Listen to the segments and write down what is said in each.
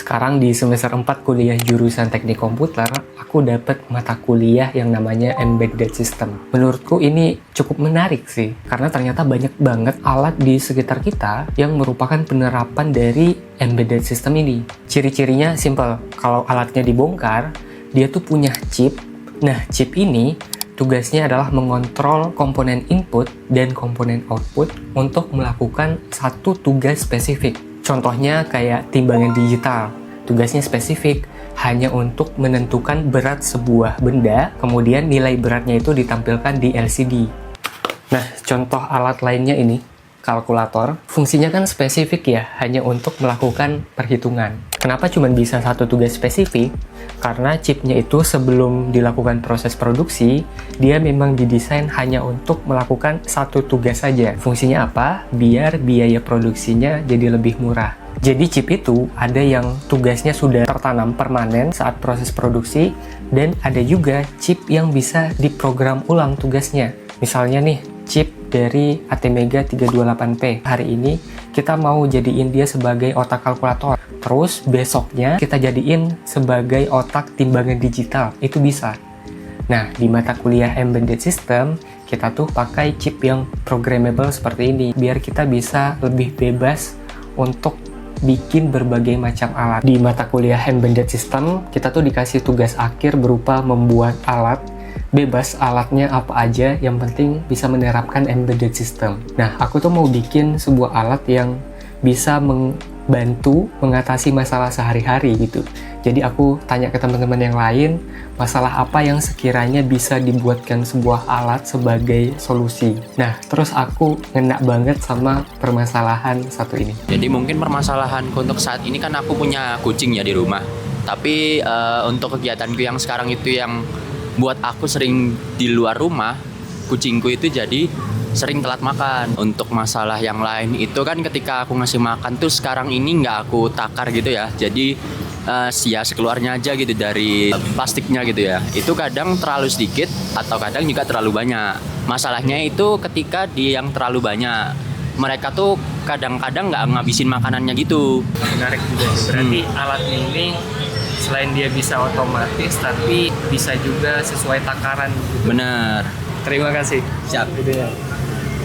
Sekarang di semester 4 kuliah jurusan teknik komputer, aku dapat mata kuliah yang namanya Embedded System. Menurutku ini cukup menarik sih, karena ternyata banyak banget alat di sekitar kita yang merupakan penerapan dari Embedded System ini. Ciri-cirinya simple, kalau alatnya dibongkar, dia tuh punya chip. Nah, chip ini tugasnya adalah mengontrol komponen input dan komponen output untuk melakukan satu tugas spesifik. Contohnya kayak timbangan digital, tugasnya spesifik, hanya untuk menentukan berat sebuah benda, kemudian nilai beratnya itu ditampilkan di LCD. Nah, contoh alat lainnya ini, kalkulator, fungsinya kan spesifik ya, hanya untuk melakukan perhitungan. Kenapa cuma bisa satu tugas spesifik? Karena chipnya itu sebelum dilakukan proses produksi, dia memang didesain hanya untuk melakukan satu tugas saja. Fungsinya apa? Biar biaya produksinya jadi lebih murah. Jadi chip itu ada yang tugasnya sudah tertanam permanen saat proses produksi, dan ada juga chip yang bisa diprogram ulang tugasnya. Misalnya nih, chip dari ATmega 328P. Hari ini kita mau jadiin dia sebagai otak kalkulator. Terus besoknya kita jadiin sebagai otak timbangan digital. Itu bisa. Nah, di mata kuliah Embedded System, kita tuh pakai chip yang programmable seperti ini. Biar kita bisa lebih bebas untuk bikin berbagai macam alat. Di mata kuliah Embedded System, kita tuh dikasih tugas akhir berupa membuat alat. Bebas alatnya apa aja, yang penting bisa menerapkan embedded system. Nah, aku tuh mau bikin sebuah alat yang bisa membantu mengatasi masalah sehari-hari gitu. Jadi aku tanya ke teman-teman yang lain, masalah apa yang sekiranya bisa dibuatkan sebuah alat sebagai solusi. Nah, terus aku ngena banget sama permasalahan satu ini. Jadi mungkin permasalahanku untuk saat ini kan aku punya kucing ya di rumah. Tapi untuk kegiatanku yang sekarang itu yang buat aku sering di luar rumah, kucingku itu jadi sering telat makan. Untuk masalah yang lain itu kan ketika aku ngasih makan tuh sekarang ini nggak aku takar gitu ya. Jadi ya sekeluarnya aja gitu dari plastiknya gitu ya. Itu kadang terlalu sedikit atau kadang juga terlalu banyak. Masalahnya itu ketika di yang terlalu banyak, mereka tuh kadang-kadang nggak ngabisin makanannya gitu. Menarik juga. Berarti alat ini selain dia bisa otomatis, tapi bisa juga sesuai takaran. Bener. Terima kasih. Siap.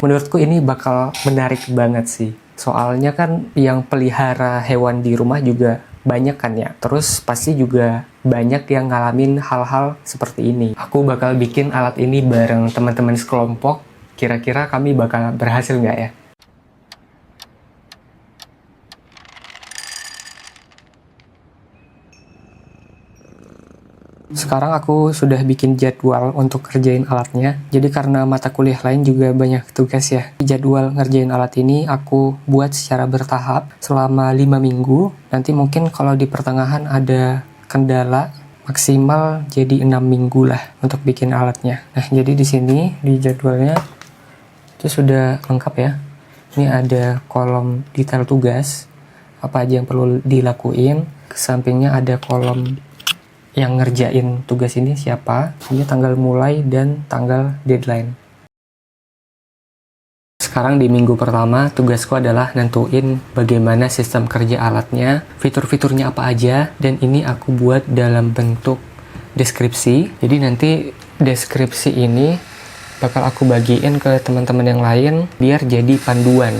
Menurutku ini bakal menarik banget sih. Soalnya kan yang pelihara hewan di rumah juga banyak kan ya. Terus pasti juga banyak yang ngalamin hal-hal seperti ini. Aku bakal bikin alat ini bareng teman-teman sekelompok. Kira-kira kami bakal berhasil nggak ya? Sekarang aku sudah bikin jadwal untuk kerjain alatnya. Jadi karena mata kuliah lain juga banyak tugas ya. Jadwal ngerjain alat ini aku buat secara bertahap selama 5 minggu. Nanti mungkin kalau di pertengahan ada kendala, maksimal jadi 6 minggu lah untuk bikin alatnya. Nah, jadi di sini di jadwalnya itu sudah lengkap ya. Ini ada kolom detail tugas, apa aja yang perlu dilakuin. Kesampingnya ada kolom yang ngerjain tugas ini siapa, ini tanggal mulai dan tanggal deadline. Sekarang di minggu pertama, tugasku adalah nentuin bagaimana sistem kerja alatnya, fitur-fiturnya apa aja, dan ini aku buat dalam bentuk deskripsi. Jadi nanti deskripsi ini bakal aku bagiin ke teman-teman yang lain biar jadi panduan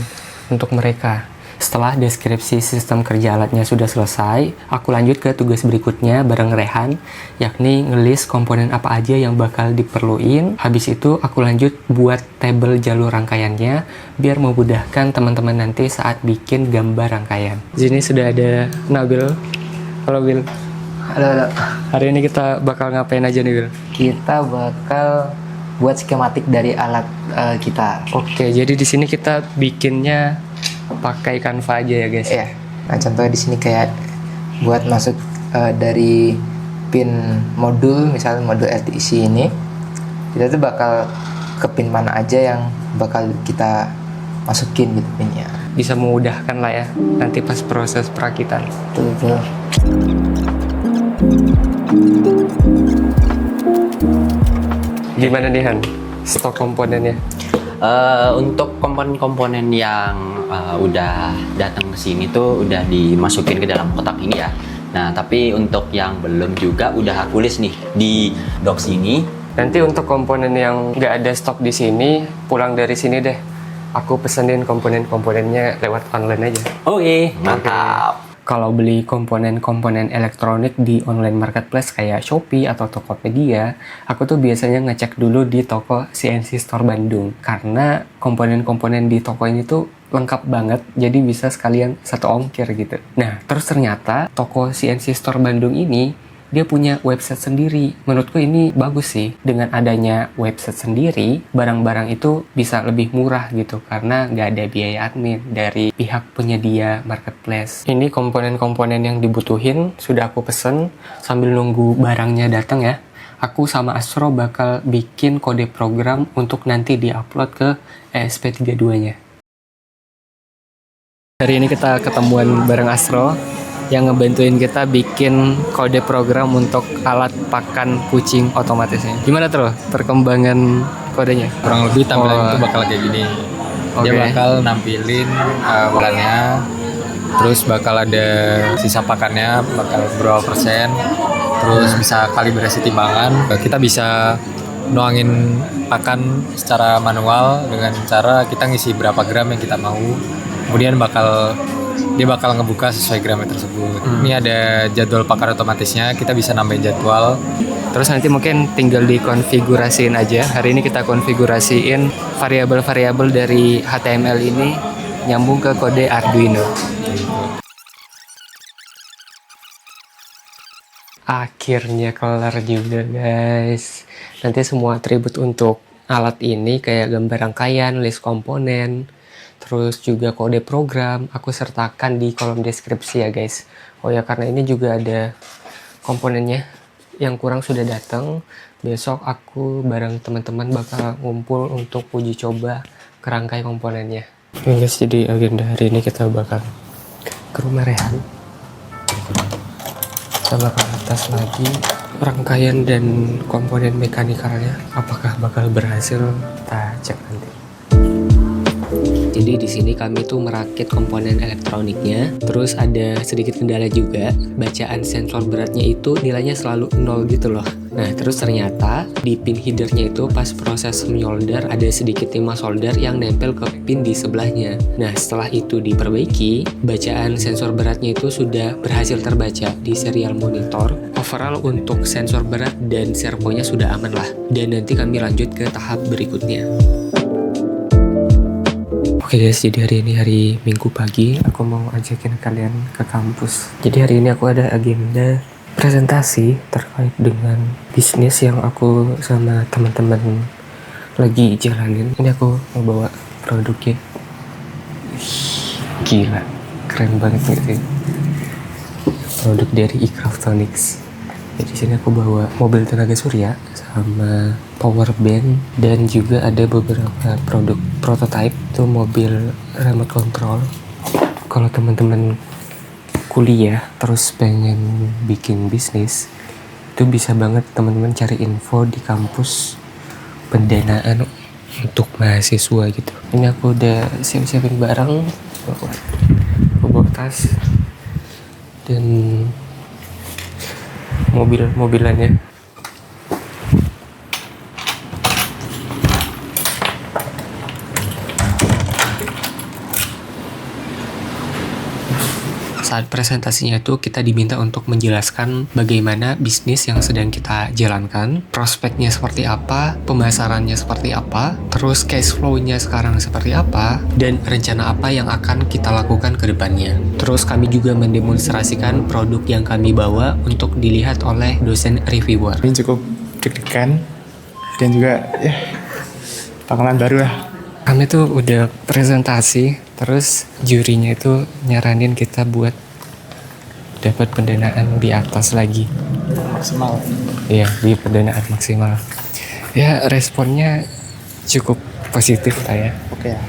untuk mereka. Setelah deskripsi sistem kerja alatnya sudah selesai, aku lanjut ke tugas berikutnya bareng Rehan, yakni ngelis komponen apa aja yang bakal diperluin. Habis itu aku lanjut buat tabel jalur rangkaiannya, biar memudahkan teman-teman nanti saat bikin gambar rangkaian. Di sini sudah ada Nabil. Halo Bil. Halo. Hari ini kita bakal ngapain aja nih Bil? Kita bakal buat skematik dari alat kita. Oke, jadi di sini kita bikinnya pakai Canva aja ya guys. Iya. Nah, contohnya di sini kayak buat masuk dari pin modul, misalnya modul LTC ini, kita tuh bakal ke pin mana aja yang bakal kita masukin gitu pinnya. Bisa memudahkan lah ya nanti pas proses perakitan. Betul. Gimana nih Han? Stok komponennya? Untuk komponen-komponen yang udah datang ke sini tuh udah dimasukin ke dalam kotak ini ya. Nah, tapi untuk yang belum juga udah aku list nih di docs ini. Nanti untuk komponen yang nggak ada stok di sini, pulang dari sini deh. Aku pesenin komponen-komponennya lewat online aja. Oke, mantap. Kalau beli komponen-komponen elektronik di online marketplace kayak Shopee atau Tokopedia, aku tuh biasanya ngecek dulu di toko CNC Store Bandung. Karena komponen-komponen di toko ini tuh lengkap banget, jadi bisa sekalian satu ongkir gitu. Nah, terus ternyata toko CNC Store Bandung ini dia punya website sendiri. Menurutku ini bagus sih. Dengan adanya website sendiri, barang-barang itu bisa lebih murah gitu. Karena nggak ada biaya admin dari pihak penyedia marketplace. Ini komponen-komponen yang dibutuhin sudah aku pesen. Sambil nunggu barangnya datang ya, aku sama Astro bakal bikin kode program untuk nanti diupload ke ESP32-nya. Hari ini kita ketemuan bareng Astro yang ngebantuin kita bikin kode program untuk alat pakan kucing otomatisnya. Gimana tuh perkembangan kodenya? Kurang lebih tampilan itu bakal kayak gini. Dia Oke. bakal nampilin bulannya, terus bakal ada sisa pakannya, bakal berapa persen, terus bisa kalibrasi timbangan. Kita bisa nuangin pakan secara manual dengan cara kita ngisi berapa gram yang kita mau. Kemudian dia bakal ngebuka sesuai gramnya tersebut. Ini ada jadwal pakan otomatisnya, kita bisa nambahin jadwal. Terus nanti mungkin tinggal dikonfigurasiin aja. Hari ini kita konfigurasiin variabel-variabel dari HTML ini nyambung ke kode Arduino. Akhirnya kelar juga guys. Nanti semua atribut untuk alat ini kayak gambar rangkaian, list komponen, terus juga kode program aku sertakan di kolom deskripsi ya guys. Oh ya, karena ini juga ada komponennya yang kurang sudah datang. Besok aku bareng teman-teman bakal ngumpul untuk uji coba kerangkai komponennya. Oke guys, jadi agenda hari ini kita bakal ke rumah Rehan. Kita bakal atas lagi rangkaian dan komponen mekanikalnya. Apakah bakal berhasil? Kita cek nanti. Jadi di sini kami tuh merakit komponen elektroniknya. Terus ada sedikit kendala juga. Bacaan sensor beratnya itu nilainya selalu 0 gitu loh. Nah, terus ternyata di pin headernya itu pas proses menyolder ada sedikit timah solder yang nempel ke pin di sebelahnya. Nah, setelah itu diperbaiki, bacaan sensor beratnya itu sudah berhasil terbaca di serial monitor. Overall untuk sensor berat dan servonya sudah aman lah. Dan nanti kami lanjut ke tahap berikutnya. Oke guys, jadi hari ini hari Minggu pagi, aku mau ajakin kalian ke kampus. Jadi hari ini aku ada agenda presentasi terkait dengan bisnis yang aku sama teman-teman lagi jalanin. Ini aku mau bawa produknya. Gila, keren banget gitu. Produk dari Icraftonics. Jadi sini aku bawa mobil tenaga surya sama power bank dan juga ada beberapa produk prototype itu mobil remote control. Kalau teman-teman kuliah terus pengen bikin bisnis, itu bisa banget teman-teman cari info di kampus pendanaan untuk mahasiswa gitu. Ini aku udah siap-siapin barang, aku bawa tas dan mobilannya. Saat presentasinya itu kita diminta untuk menjelaskan bagaimana bisnis yang sedang kita jalankan, prospeknya seperti apa, pemasarannya seperti apa, terus cash flow-nya sekarang seperti apa, dan rencana apa yang akan kita lakukan ke depannya. Terus kami juga mendemonstrasikan produk yang kami bawa untuk dilihat oleh dosen reviewer. Ini cukup deg-degan dan juga ya pengalaman baru lah. Kami tuh udah presentasi, terus jurinya itu nyaranin kita buat dapat pendanaan di atas lagi. Maksimal. Iya, di pendanaan maksimal. Ya, responnya cukup positif lah ya. Oke ya.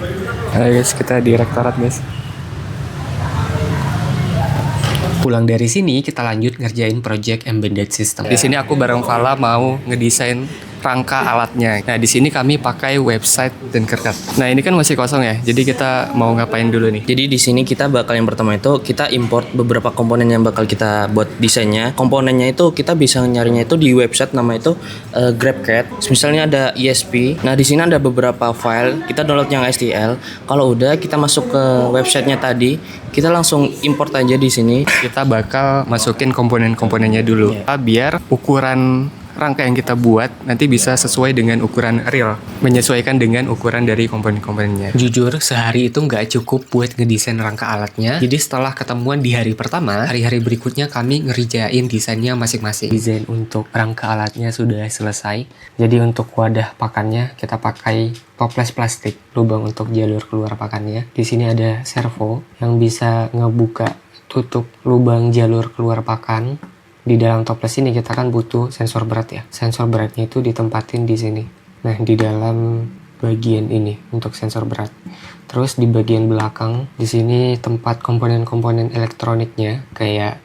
Ayo guys, kita di rektorat guys. Pulang dari sini kita lanjut ngerjain project embedded system. Di sini aku bareng Fala mau ngedesain rangka alatnya. Nah, di sini kami pakai website Tinkercad. Nah, ini kan masih kosong ya. Jadi kita mau ngapain dulu nih? Jadi di sini kita bakal yang pertama itu kita import beberapa komponen yang bakal kita buat desainnya. Komponennya itu kita bisa nyarinya itu di website nama itu GrabCAD. Misalnya ada ESP. Nah, di sini ada beberapa file. Kita download yang STL. Kalau udah kita masuk ke websitenya tadi, kita langsung import aja di sini. Kita bakal masukin komponen-komponennya dulu. Biar ukuran rangka yang kita buat nanti bisa sesuai dengan ukuran real, menyesuaikan dengan ukuran dari komponen-komponennya. Jujur, sehari itu nggak cukup buat ngedesain rangka alatnya. Jadi setelah ketemuan di hari pertama, hari-hari berikutnya kami ngerjain desainnya masing-masing. Desain untuk rangka alatnya sudah selesai. Jadi untuk wadah pakannya kita pakai toples plastik, lubang untuk jalur keluar pakannya. Di sini ada servo yang bisa ngebuka tutup lubang jalur keluar pakan. Di dalam toples ini kita kan butuh sensor berat ya. Sensor beratnya itu ditempatin di sini. Nah, di dalam bagian ini untuk sensor berat. Terus di bagian belakang di sini tempat komponen-komponen elektroniknya kayak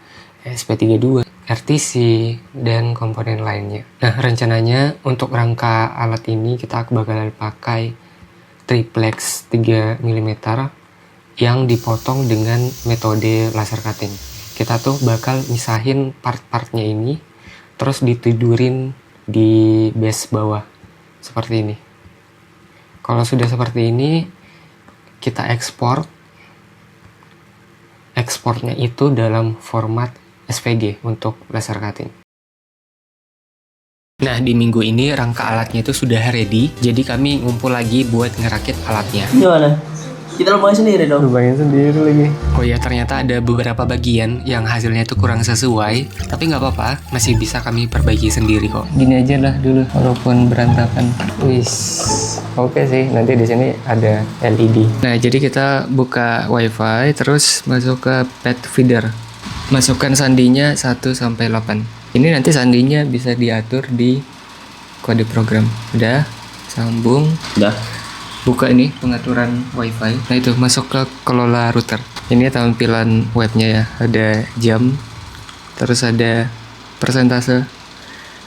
SP32, RTC dan komponen lainnya. Nah, rencananya untuk rangka alat ini kita bakalan pakai triplex 3 mm yang dipotong dengan metode laser cutting. Kita tuh bakal misahin part-partnya ini, terus ditidurin di base bawah, seperti ini. Kalau sudah seperti ini, kita ekspor. Ekspornya itu dalam format SVG untuk laser cutting. Nah, di minggu ini rangka alatnya itu sudah ready, jadi kami ngumpul lagi buat ngerakit alatnya. Gimana? Kita lumayan sendiri dong. Lumayan sendiri lagi. Oh ya, ternyata ada beberapa bagian yang hasilnya itu kurang sesuai, tapi nggak apa-apa, masih bisa kami perbaiki sendiri kok. Gini aja lah dulu, walaupun berantakan. Wis, oke sih. Nanti di sini ada LED. Nah, jadi kita buka WiFi, terus masuk ke pet feeder. Masukkan sandinya 1 sampai 8. Ini nanti sandinya bisa diatur di kode program. Udah, sambung. Udah. Buka ini pengaturan WiFi. Nah, itu masuk ke kelola router. Ini tampilan webnya ya. Ada jam, terus ada persentase.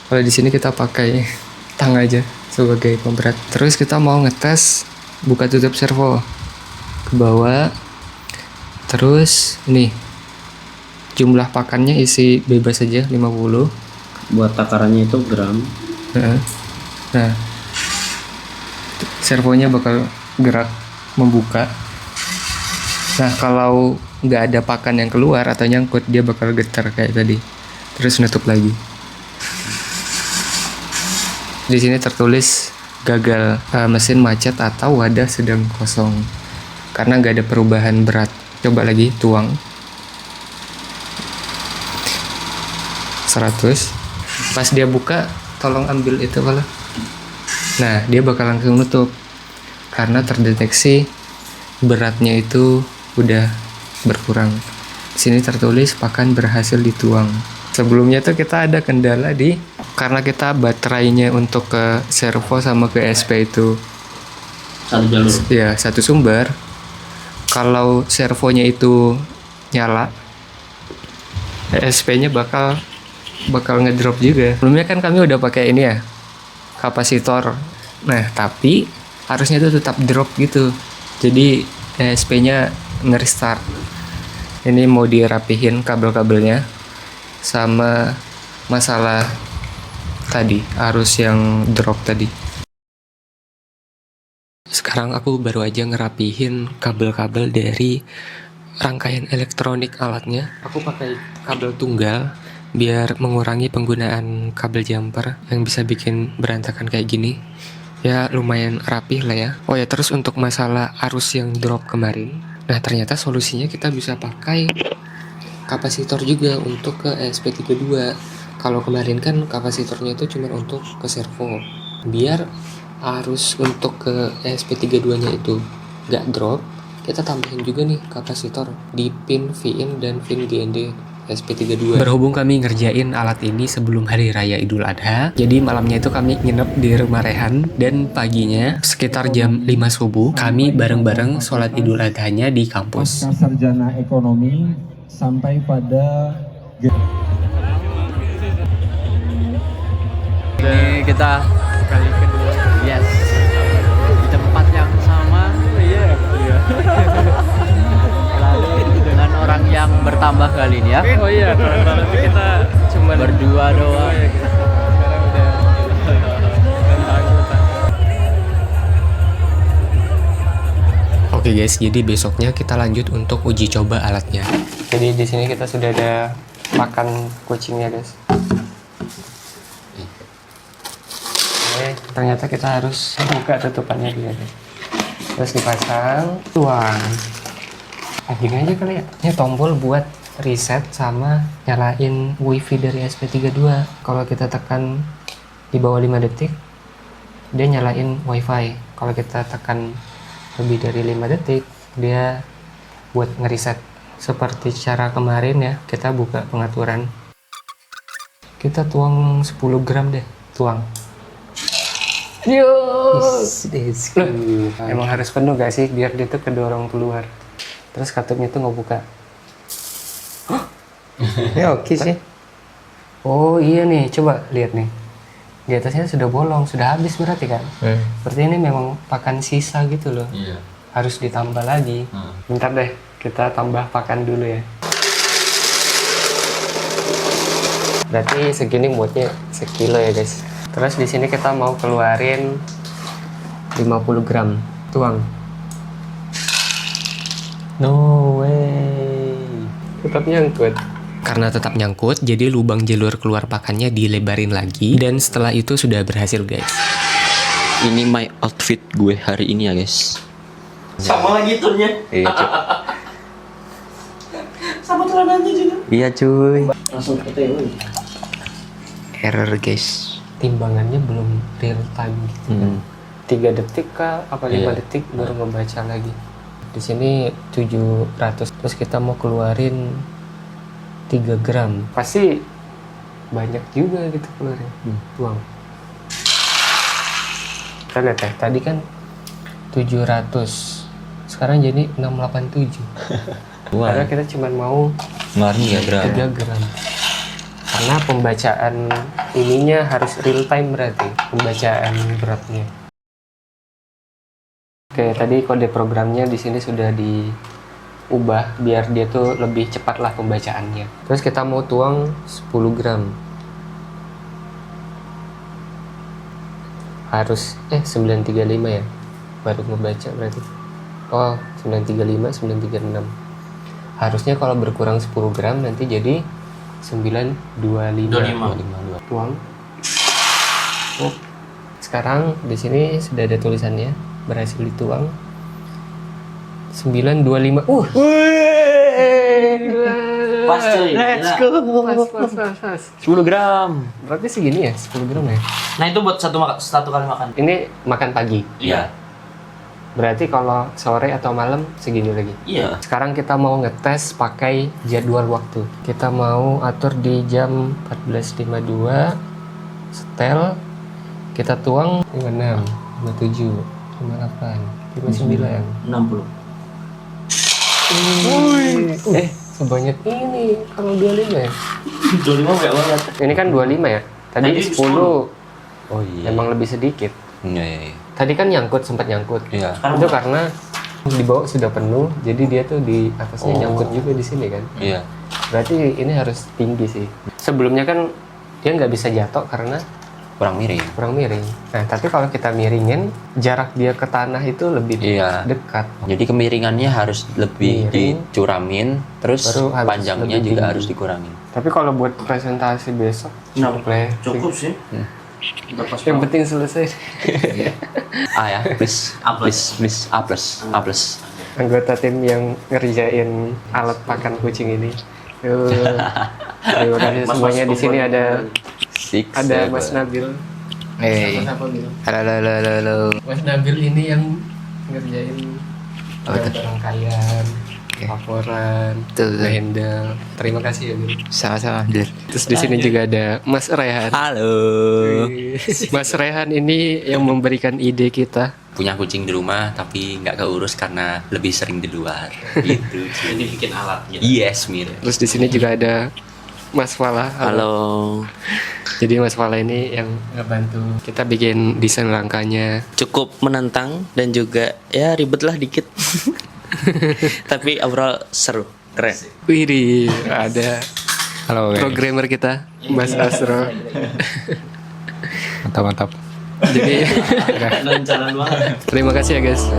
Kalau di sini kita pakai tang aja sebagai pemberat. Terus kita mau ngetes buka tutup servo ke bawah. Terus nih jumlah pakannya isi bebas aja 50. Buat takarannya itu gram. Nah, servonya bakal gerak membuka. Nah, kalau nggak ada pakan yang keluar atau nyangkut, dia bakal getar kayak tadi. Terus nutup lagi. Di sini tertulis gagal, mesin macet atau wadah sedang kosong karena nggak ada perubahan berat. Coba lagi tuang 100. Pas dia buka, tolong ambil itu kalau. Nah, dia bakal langsung nutup karena terdeteksi beratnya itu udah berkurang. Di sini tertulis pakan berhasil dituang. Sebelumnya tuh kita ada kendala karena kita baterainya untuk ke servo sama ke SP itu Satu jalur. ya satu sumber. Kalau servonya itu nyala, SP-nya bakal ngedrop juga. Sebelumnya kan kami udah pakai ini ya, kapasitor. Nah, tapi harusnya itu tetap drop gitu. Jadi SP-nya nge-restart. Ini mau dirapihin kabel-kabelnya sama masalah tadi, arus yang drop tadi. Sekarang aku baru aja ngerapihin kabel-kabel dari rangkaian elektronik alatnya. Aku pakai kabel tunggal biar mengurangi penggunaan kabel jumper yang bisa bikin berantakan kayak gini. Ya lumayan rapih lah ya. Oh ya, terus untuk masalah arus yang drop kemarin, nah ternyata solusinya kita bisa pakai kapasitor juga untuk ke ESP32. Kalau kemarin kan kapasitornya itu cuma untuk ke servo. Biar arus untuk ke ESP32 nya itu gak drop, kita tambahin juga nih kapasitor di pin VIN dan pin GND SP32. Berhubung kami ngerjain alat ini sebelum hari raya Idul Adha, jadi malamnya itu kami nginep di rumah Rehan, dan paginya sekitar jam 5 subuh kami bareng-bareng sholat Idul Adhanya di kampus. Pasca sarjana ekonomi sampai pada Ini kita bertambah kali ini ya. Oh iya, kalau kita cuma Berdua doang. sekarang udah Oke guys, jadi besoknya kita lanjut untuk uji coba alatnya. Jadi di sini kita sudah ada pakan kucingnya guys. Oke, ternyata kita harus buka tutupannya dulu guys. Terus dipasang, tuang. Gini aja kali ya. Ini tombol buat reset sama nyalain wifi dari SP32. Kalau kita tekan di bawah 5 detik, dia nyalain wifi. Kalau kita tekan lebih dari 5 detik, dia buat ngeriset. Seperti cara kemarin ya, kita buka pengaturan. Kita tuang 10 gram deh, tuang. Yo, emang harus penuh gak sih biar dia tuh kedorong keluar. Terus katupnya tuh nggak buka. Ya oke sih. Oh iya nih, coba lihat nih. Di atasnya sudah bolong, sudah habis berarti kan? Berarti ini memang pakan sisa gitu loh. Iya. Harus ditambah lagi. Bentar deh, kita tambah pakan dulu ya. Berarti segini muatnya sekilo ya guys. Terus di sini kita mau keluarin 50 gram. Tuang. No way. Tetap nyangkut. Karena tetap nyangkut, jadi lubang jalur keluar pakannya dilebarin lagi. Dan setelah itu sudah berhasil guys. Ini my outfit gue hari ini ya guys. Sama lagi turnya. Iya cuy. Sama celananya juga. Iya cuy. Langsung ke TW. Error guys. Timbangannya belum real time gitu. 3 detik kah apa 5 detik baru ngebaca lagi. Di sini 700, terus kita mau keluarin 3 gram. Pasti banyak juga gitu keluarin. Tuang. Kita lihat ya, tadi kan 700. Sekarang jadi 687. Karena kita cuma mau Ngeluarin 3 gram. Karena pembacaan ininya harus real time berarti, pembacaan beratnya. Oke, tadi kode programnya di sini sudah diubah biar dia tuh lebih cepat lah pembacaannya. Terus kita mau tuang 10 gram. Harus 935 ya. Baru ngebaca berarti. Oh, 935, 936. Harusnya kalau berkurang 10 gram nanti jadi 925. Tuang. Oh. Sekarang di sini sudah ada tulisannya, berhasil dituang. 925. Pas cuy. Let's go. Pas. 10 gram. Berarti segini ya, 10 gram ya. Nah itu buat satu kali makan. Ini makan pagi. Iya. Berarti kalau sore atau malam segini lagi. Iya. Sekarang kita mau ngetes pakai jadwal waktu. Kita mau atur di jam 14.52. Setel. Kita tuang 56, 57, 58, 59. 60. Sebanyak ini kalau 25 ya. 25 enggak banget. Ini kan 25 ya. Tadi Tadi 10. Oh iya. Emang lebih sedikit. Iya. Tadi kan sempat nyangkut. Iya. Itu karena di bawah sudah penuh, jadi dia tuh di atasnya nyangkut juga di sini kan. Iya. Berarti ini harus tinggi sih. Sebelumnya kan dia nggak bisa jatuh karena Kurang miring. kurang miring. Nah, tapi kalau kita miringin, jarak dia ke tanah itu lebih Iya. dekat. Jadi kemiringannya harus lebih Miring. dicuramin, terus Baru harus panjangnya lebih juga tinggi. harus dikurangin. Tapi kalau buat presentasi besok, Cukup sih. Udah pas yang penting selesai. A ya, please. A plus. please. A plus. A plus. Anggota tim yang ngerjain alat pakan kucing ini. Terima kasih semuanya. Di sini ada Mas Nabil. Hey. Halo. Mas Nabil ini yang ngerjain Apa tuh? rangkaian, Oke. laporan, Tuh. handle. Terima kasih ya, Bil. Sama-sama, Dir. Terus di sini juga ada Mas Rehan. Halo. Mas Rehan ini yang memberikan ide kita. Punya kucing di rumah tapi nggak keurus karena lebih sering di luar. Gitu. Jadi bikin alat gitu. Yes, Mir. Terus di sini juga ada Mas Fala. Halo. Jadi Mas Fala ini yang ngebantu kita bikin desain rangkanya. Cukup menantang dan juga ya ribet lah dikit. Tapi overall seru. Keren. Widih, ada Halo guys. programmer kita, Mas Asro. Mantap. Jadi terima kasih ya guys.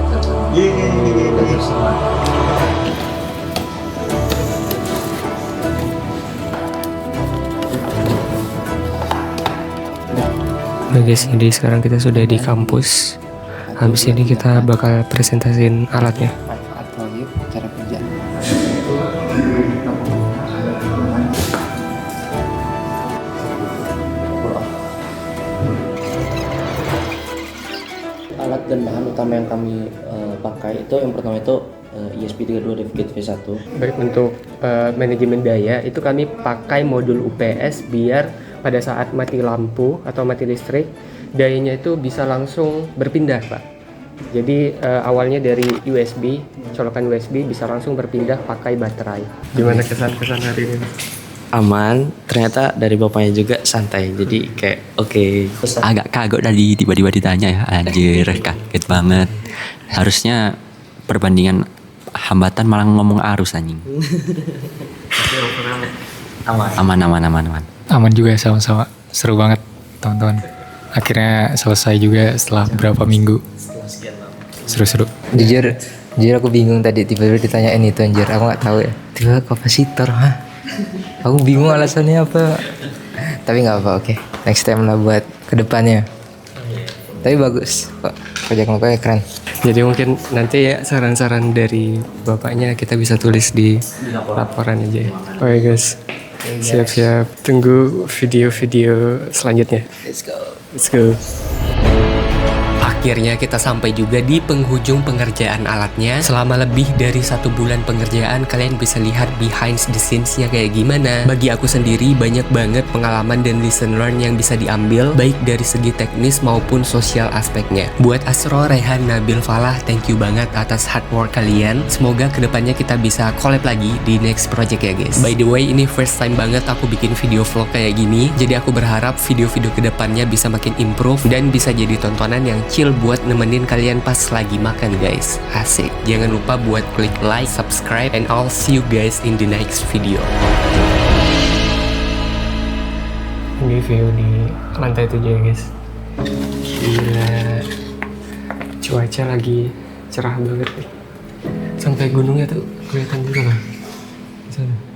Nah guys, jadi sekarang kita sudah di kampus. Habis ini kita bakal presentasiin alatnya. Manfaat proyek cara kerja. Alat dan bahan utama yang kami pakai itu yang pertama itu ESP32 DevKit V1. Baik, untuk manajemen daya itu kami pakai modul UPS biar pada saat mati lampu atau mati listrik dayanya itu bisa langsung berpindah, Pak. Jadi awalnya dari USB, colokan USB bisa langsung berpindah pakai baterai. Gimana kesan-kesan hari ini? Aman, ternyata dari bapaknya juga santai. Jadi kayak oke. Agak kagok tadi tiba-tiba ditanya ya, anjir kaget banget. Harusnya perbandingan hambatan malah ngomong arus anjing. Aman. Aman juga sama-sama. Seru banget teman-teman. Akhirnya selesai juga setelah berapa minggu. Seru-seru. Jujur aku bingung tadi tiba-tiba ditanyain itu anjir, aku nggak tahu ya. Tiba kapasitor, aku bingung alasannya apa. Tapi nggak apa, oke. Next time lah buat kedepannya. Tapi bagus kok, project Nokia keren. Jadi mungkin nanti ya saran-saran dari bapaknya kita bisa tulis di laporan aja ya. Oke guys, siap-siap tunggu video-video selanjutnya. Let's go. Akhirnya kita sampai juga di penghujung pengerjaan alatnya. Selama lebih dari 1 bulan pengerjaan, kalian bisa lihat behind the scenes-nya kayak gimana. Bagi aku sendiri banyak banget pengalaman dan lesson learn yang bisa diambil, baik dari segi teknis maupun sosial aspeknya. Buat Asro, Rehan, Nabil, Falah, thank you banget atas hard work kalian. Semoga kedepannya kita bisa collab lagi di next project ya guys. By the way, ini first time banget aku bikin video vlog kayak gini, jadi aku berharap video-video kedepannya bisa makin improve dan bisa jadi tontonan yang chill buat nemenin kalian pas lagi makan guys. Asik. Jangan lupa buat klik like, subscribe, and I'll see you guys in the next video. Ini view di lantai 7 ya guys. Gila. Cuaca lagi cerah banget nih. Sampai gunungnya tuh kelihatan juga kan. Di sana.